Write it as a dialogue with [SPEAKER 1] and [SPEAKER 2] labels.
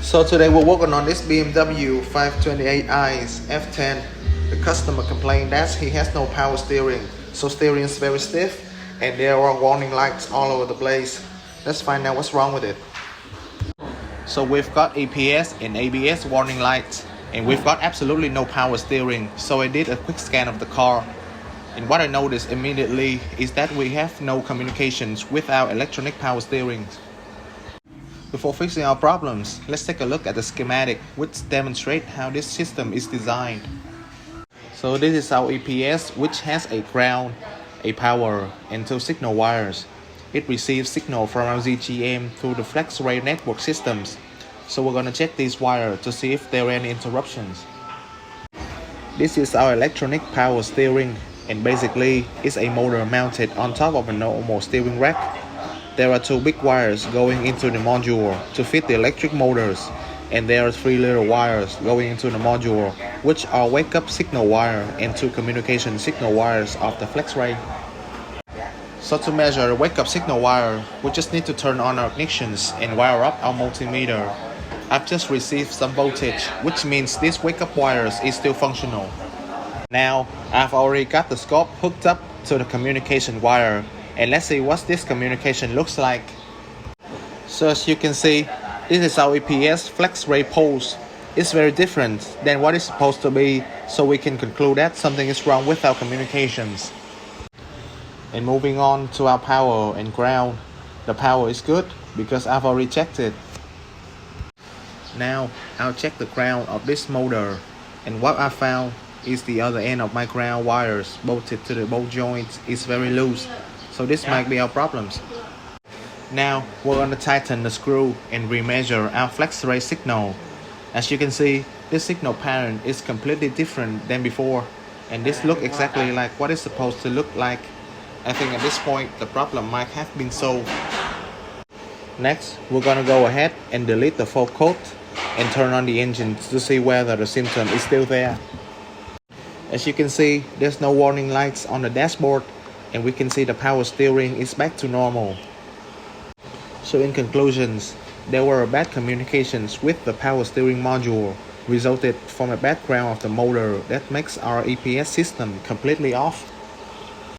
[SPEAKER 1] So today we're working on this BMW 528i's F10. The customer complained that he has no power steering, so steering is very stiff and there are warning lights all over the place. Let's find out what's wrong with it. So we've got EPS and ABS warning lights, and we've got absolutely no power steering. So I did a quick scan of the car, and what I noticed immediately is that we have no communications with our electronic power steering. Before fixing our problems, let's take a look at the schematic which demonstrates how this system is designed. So this is our EPS, which has a ground, a power, and two signal wires. It receives signal from our ZGM through the FlexRay network systems. So we're gonna check these wires to see if there are any interruptions. This is our electronic power steering, and basically it's a motor mounted on top of a normal steering rack. There are two big wires going into the module to fit the electric motors, and there are three little wires going into the module, which are wake-up signal wire and two communication signal wires of the FlexRay. So to measure the wake-up signal wire, we just need to turn on our ignitions and wire up our multimeter. I've just received some voltage, which means this wake-up wires is still functional. Now, I've already got the scope hooked up to the communication wire, and let's see what this communication looks like. So as you can see, this is our EPS FlexRay pulse. It's very different than what it's supposed to be, so we can conclude that something is wrong with our communications. And moving on to our power and ground. The power is good because I've already checked it. Now I'll check the ground of this motor, and what I found is the other end of my ground wires bolted to the bolt joints is very loose. So this might be our problems. Now we're going to tighten the screw and remeasure our FlexRay signal. As you can see, this signal pattern is completely different than before, and this looks exactly like what it's supposed to look like. I think at this point the problem might have been solved. Next, we're going to go ahead and delete the fault code and turn on the engine to see whether the symptom is still there. As you can see, there's no warning lights on the dashboard, and we can see the power steering is back to normal. So in conclusions, there were bad communications with the power steering module, resulted from a bad ground of the motor that makes our EPS system completely off.